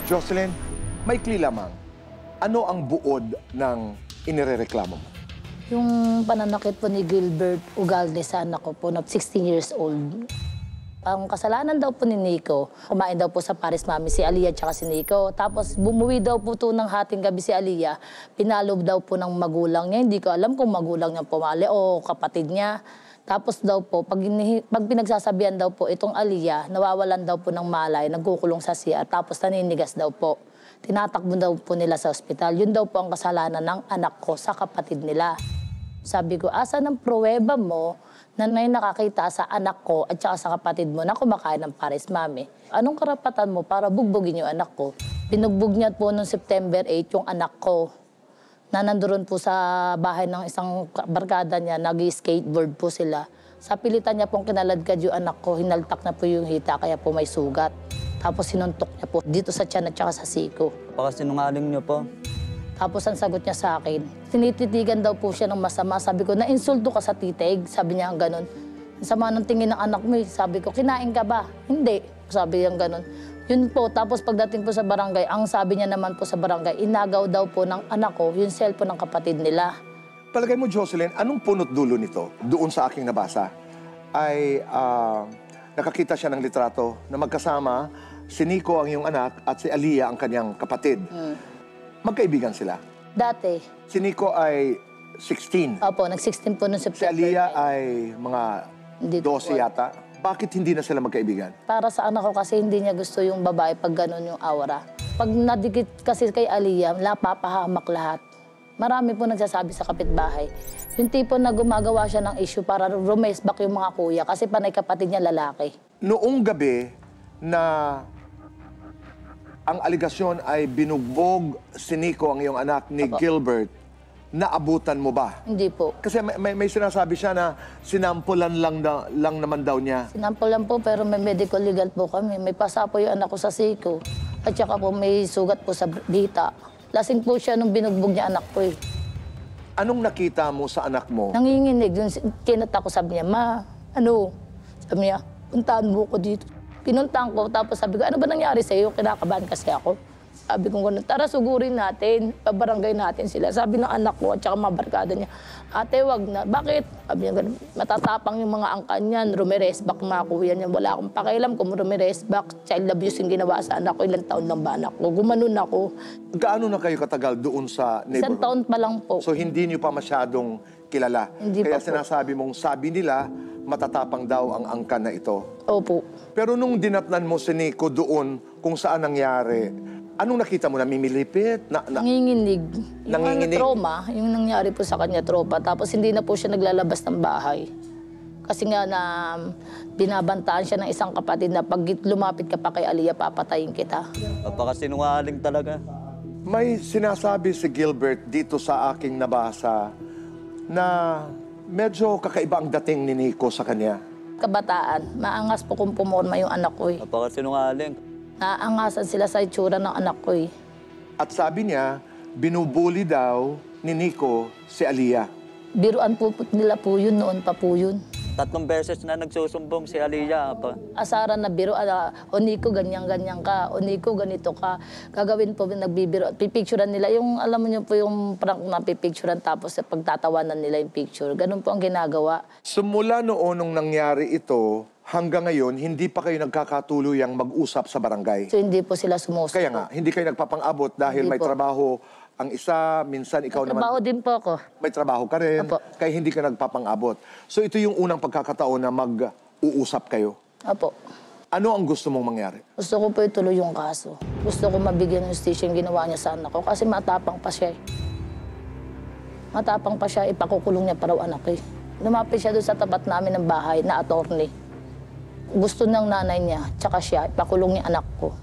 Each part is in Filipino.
Jocelyn, maikli lamang. Ano ang buod ng inirereklamo mo? Yung pananakit po ni Gilbert Ugalde sa anak ko po na 16 years old. Ang kasalanan daw po ni Nico, kumain daw po sa Paris Mami si Aliyah at si Nico. Tapos bumuwi daw po to ng hating gabi si Aliyah. Pinalob daw po ng magulang niya. Hindi ko alam kung magulang niya pumali o kapatid niya. Tapos daw po, pag pinagsasabihan daw po itong Aliyah, nawawalan daw po ng malay, nagkukulong sa CR, tapos naninigas daw po. Tinatakbo daw po nila sa ospital. Yun daw po ang kasalanan ng anak ko sa kapatid nila. Sabi ko, asa ng pruweba mo na may nakakita sa anak ko at saka sa kapatid mo na kumakain ng Paris Mami? Anong karapatan mo para bugbugin yung anak ko? Binugbog niya po noong September 8 yung anak ko na nandoon po sa bahay ng isang barkada niya, nag-skateboard po sila. Sa pilitan niya pong kinaladkad yung anak ko, hinaltak na po yung hita, kaya po may sugat. Tapos sinuntok niya po dito sa tiyan at saka sa siko. Pakasinungaling niyo po. Tapos ang sagot niya sa akin, tinititigan daw po siya ng masama. Sabi ko, na-insulto ka sa titig. Sabi niya gano'n. Ang sama ng tingin ng anak mo eh. Sabi ko, kinain ka ba? Hindi. Sabi niya gano'n. Yun po, tapos pagdating po sa barangay, ang sabi niya naman po sa barangay, inagaw daw po ng anak ko yung cellphone ng kapatid nila. Palagay mo, Jocelyn, anong punot dulo nito? Doon sa aking nabasa ay nakakita siya ng litrato na magkasama si Nico ang iyong anak at si Aliyah ang kanyang kapatid. Magkaibigan sila. Dati. Si Nico ay 16. Opo, nag-16 po noong Si September. Aliyah ay mga Hindi ko 12 yata. Bakit hindi na sila magkaibigan? Para sa anak ko kasi hindi niya gusto yung babae pag gano'n yung aura. Pag nadikit kasi kay Aliyah, napapahamak lahat. Marami po nagsasabi sa kapitbahay. Yung tipo na gumagawa siya ng issue para rumesbak yung mga kuya kasi panay kapatid niya lalaki. Noong gabi na ang aligasyon ay binugbog si Nico, ang iyong anak, ni Gilbert, naabutan mo ba? Hindi po. Kasi may sinasabi siya na sinampulan lang naman daw niya. Sinampol lang po pero may medical legal po kami. May pasa po yung anak ko sa siko. At saka po may sugat po sa dita. Lasing po siya nung binugbog niya anak ko eh. Anong nakita mo sa anak mo? Nanginginig. Yung kinata ko, sabi niya, Ma, ano? Sabi niya, puntahan mo ko dito. Pinuntahan ko, tapos sabi ko, ano ba nangyari sa'yo? Kinakabahan kasi ako. Sabi ko, tara sugurin natin, pabarangay natin sila. Sabi ng anak ko at saka mga barkada niya, ate, wag na. Bakit? Sabi niya, matatapang yung mga angkan niyan, rumiresbak mga kuya niya. Wala akong pakialam kung rumiresbak. Child abuse yung ginawa sa anak ko, ilang taon lang ba anak ko. Gumanon ako. Gaano na kayo katagal doon sa neighborhood? Isang taon pa lang po. So hindi niyo pa masyadong kilala. Hindi Kaya pa po. sinasabi mong sabi nila, matatapang daw ang angkan na ito. Opo. Pero nung dinatnan mo si Nico doon kung saan nangyari, anong nakita mo? Namimilipit? Nanginginig. Nanginginig? Yung trauma, yung nangyari po sa kanya, tropa. Tapos hindi na po siya naglalabas ng bahay. Kasi nga na binabantaan siya ng isang kapatid na pag lumapit ka pa kay Aliyah, papatayin kita. Napakasinungaling talaga. May sinasabi si Gilbert dito sa aking nabasa na medyo kakaiba ang dating ni Nico sa kanya. Kabataan, maangas po kung pumorma yung anak ko eh. Napakasinungaling. Naangasan sila sa itsura ng anak ko eh. At sabi niya, binubuli daw ni Nico si Aliyah. Biruan po nila po yun, noon pa po yun. 3 beses na nagsusumbong si Aliyah. Asaran na biro, o Nico, ganyan-ganyan ka, o Nico, ganito ka. Gagawin po, nagbibiro, pipicturean nila. Yung, alam mo niyo po yung prank na pipicturean tapos pagtatawanan nila yung picture. Ganun po ang ginagawa. So mula noon nung nangyari ito, hanggang ngayon, hindi pa kayo nagkakatuluyang mag-usap sa barangay. So hindi po sila sumusunod. Kaya nga, hindi kayo nagpapang-abot dahil Hindi may po. trabaho ang isa, minsan ikaw Trabaho naman din po ako. may trabaho ka rin, Apo. kaya hindi ka nagpapang-abot. So ito yung unang pagkakataon na mag-uusap kayo. Apo. Ano ang gusto mong mangyari? Gusto ko po ituloy yung kaso. Gusto ko mabigyan ng justisya yung ginawa niya sa anak ko kasi matapang pa siya eh. Matapang pa siya, ipakukulong niya pa raw anak eh. Lumapit siya doon sa tapat namin ng bahay na attorney. Gusto ng nanay niya, tsaka siya, ipakulong niya anak ko.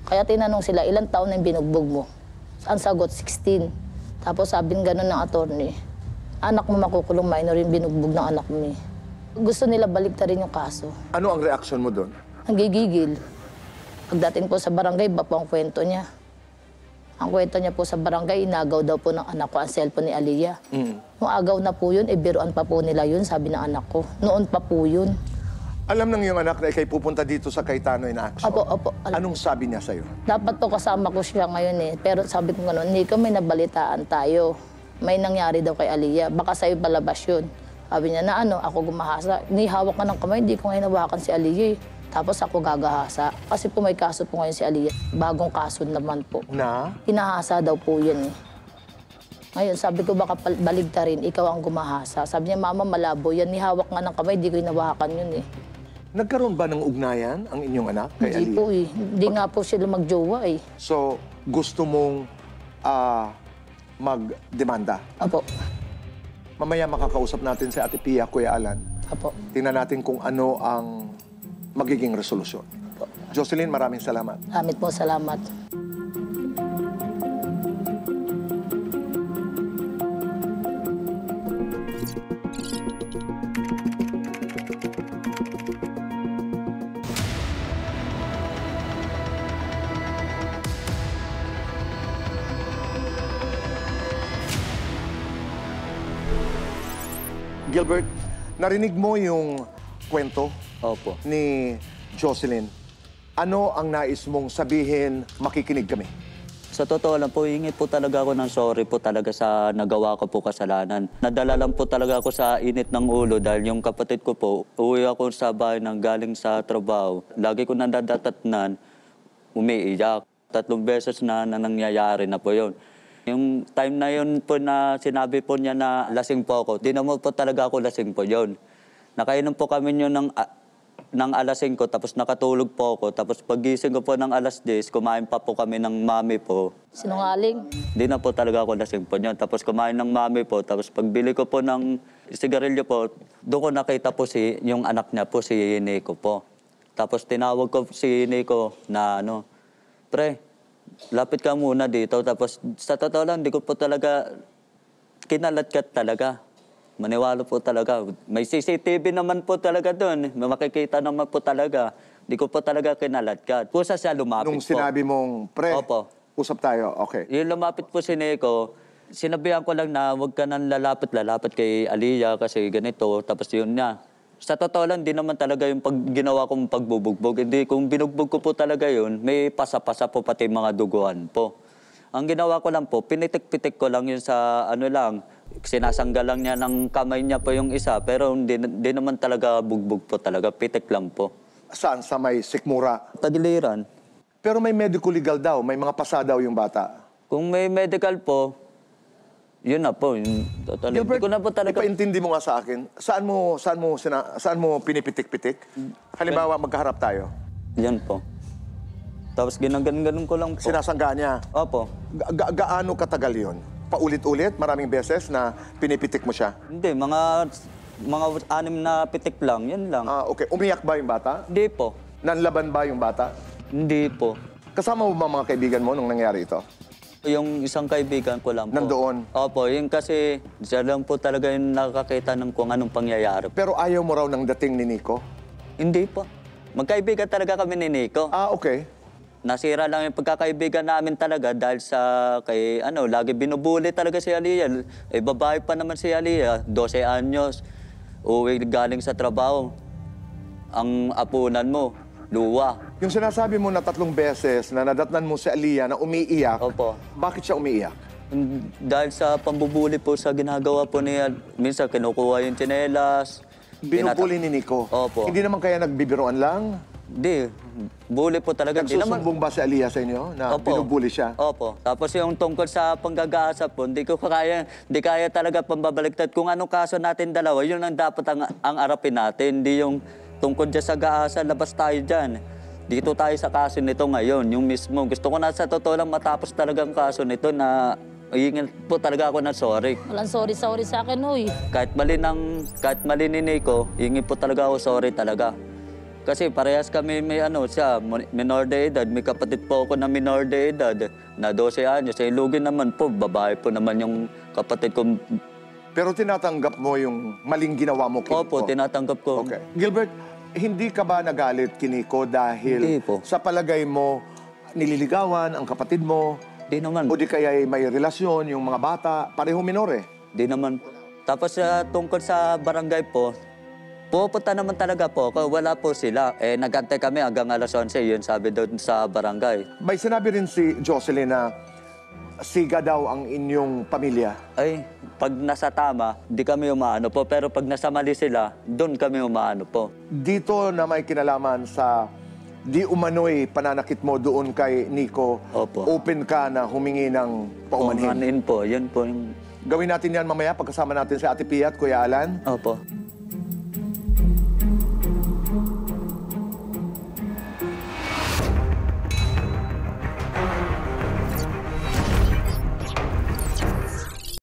Kaya tinanong sila, ilang taon na yung binugbog mo? Ang sagot, 16. Tapos sabi gano'n ng attorney, anak mo makukulong, minor yung binugbog ng anak mo eh. Gusto nila baliktarin yung kaso. Ano ang reaksyon mo doon? Nanggigigil. Pagdating po sa barangay, iba po ang kwento niya. Ang kwento niya po sa barangay, inagaw daw po ng anak ko ang cellphone ni Aliyah. Nung agaw na po yun, biruan pa po nila yun, sabi ng anak ko. Noon pa po yun. Alam ng iyong anak na ikay pupunta dito sa Cayetano in Action. Opo. Anong sabi niya sa'yo? Dapat po kasama ko siya ngayon eh. Pero sabi ko gano'n, Nico, may nabalitaan tayo. May nangyari daw kay Aliyah. Baka sa'yo palabas yun. Sabi niya na ako gumahasa. Nihawak ka ng kamay, hindi ko ngayon hawakan si Aliyah eh. Tapos ako gagahasa. Kasi po may kaso po ngayon si Aliyah. Bagong kaso naman po. Na? Hinahasa daw po yan eh. Ngayon, sabi ko baka baligtarin, ikaw ang gumahasa. Sabi niya, Mama, malabo yan. Nihawak nga ng kamay, hindi ko hinawakan yun eh. Nagkaroon ba ng ugnayan ang inyong anak kay Hindi Aliyah? po eh. Hindi nga po sila magjowa eh. So, gusto mong magdemanda? Apo. Mamaya makakausap natin si Ate Pia, Kuya Alan. Apo. Tingnan natin kung ano ang magiging resolusyon. Jocelyn, maraming salamat. Amit po, salamat. Gilbert, narinig mo yung kwento Opo. ni Jocelyn. Ano ang nais mong sabihin? Makikinig kami. Sa totoo lang po, hingi po talaga ako ng sorry po talaga sa nagawa ko po kasalanan. Nadala lang po talaga ako sa init ng ulo dahil yung kapatid ko po, uwi ako sa bahay nang galing sa trabaho. Lagi ko nandadatatnan, umiiyak. 3 beses na nangyayari na po yun. Yung time na yun po na sinabi po niya na lasing po ako, di naman po talaga ako lasing po yun. Nakainom po kami yun ng alas 5, tapos nakatulog po ako. Tapos pagising ko po ng alas 10, kumain pa po kami ng mami po. Sinungaling. Di na po talaga ako lasing po yun. Tapos kumain ng mami po. Tapos pagbili ko po ng sigarilyo po, doon ko nakita po yung anak niya po, si Nico po. Tapos tinawag ko si Nico na pre, lapit ka muna dito. Tapos sa totoo lang, di ko po talaga kinalatkat talaga. Maniwala po talaga. May CCTV naman po talaga doon. Makikita naman po talaga. Di ko po talaga kinalatkat. Kusa siya lumapit Nung po. sinabi mong, pre, Opo. usap tayo. Okay. Yung lumapit po si Nico, sinabihan ko lang na huwag ka nang lalapit kay Aliyah kasi ganito. Tapos yun na. Sa totoo lang, di naman talaga yung ginawa kong pagbubugbog. Hindi, kung binugbog ko po talaga yun, may pasa-pasa po pati mga duguan po. Ang ginawa ko lang po, pinitik-pitik ko lang yun sa sinasangga lang niya ng kamay niya po yung isa, pero hindi naman talaga bugbog po talaga, pitik lang po. Saan? Sa may sikmura? Tagiliran. Pero may medical legal daw. May mga pasa daw yung bata. Kung may medical po, yun na po. Hindi ko na po talaga... ipaintindi mo nga sa akin. Saan mo pinipitik-pitik? Halimbawa, magkaharap tayo. Yan po. Tapos ginaganon ko lang po. Sinasangga niya. Opo. Gaano katagal yun? Paulit-ulit, maraming beses na pinipitik mo siya? Hindi, mga 6 na pitik lang, yan lang. Okay. Umiyak ba yung bata? Hindi po. Nanlaban ba yung bata? Hindi po. Kasama mo ba mga kaibigan mo nung nangyari ito? Yung isang kaibigan ko lang po. Nandoon? Opo, yun kasi siya lang po talaga yung nakakita ng kung anong pangyayari. Pero ayaw mo raw ng dating ni Nico? Hindi po. Magkaibigan talaga kami ni Nico. Okay. Nasira lang yung pagkakaibigan namin talaga dahil sa lagi binubuli talaga si Aliyah. Babae pa naman si Aliyah, 12 anyos. Uwi galing sa trabaho. Ang apunan mo, luwa. Yung sinasabi mo na 3 beses na nadatnan mo si Aliyah na umiiyak, Opo. bakit siya umiiyak? Dahil sa pambubuli po sa ginagawa po niya, minsan kinukuha yung tsinelas. Binubuli ni Nico? Opo. Hindi naman kaya nagbibiroan lang? Hindi, bully po talaga. Di naman. Nagsusumbong ba si Aliyah sa inyo na binubuli siya? Opo. Tapos yung tungkol sa panggagaasa po, hindi kaya talaga pambabaliktad. Kung anong kaso natin dalawa, yun ang dapat ang arapin natin. Hindi yung tungkol dyan sa gaasa, labas tayo dyan. Dito tayo sa kaso nito ngayon, yung mismo. Gusto ko na sa totoo lang matapos talaga ang kaso nito na hingin po talaga ako na sorry. Walang sorry sa akin, uy. Kahit mali ni Nico, hingi po talaga ako sorry talaga. Kasi parehas kami may siya, minor de edad. May kapatid po ako na minor de edad na 12 anyos. Lugin naman po, babae po naman yung kapatid ko Pero tinatanggap mo yung maling ginawa mo kay Opo, Nico? tinatanggap ko. Okay. Gilbert, hindi ka ba nagalit kay Nico dahil Hindi po. sa palagay mo nililigawan ang kapatid mo Di naman. o di kaya may relasyon yung mga bata, pareho minore? Di naman. Tapos tungkol sa barangay po, pupunta naman talaga po ako. Wala po sila. Nagantay kami hanggang alas 11. Yun sabi doon sa barangay. May sinabi rin si Jocelyn na siga daw ang inyong pamilya. Ay, pag nasa tama, di kami umaano po. Pero pag nasa mali sila, doon kami umaano po. Dito na may kinalaman sa di umano'y pananakit mo doon kay Nico, Opo. open ka na humingi ng paumanhin. Umanin po. Yun po yung... Gawin natin yan mamaya pagkasama natin si Ate Pia at Kuya Alan. Opo.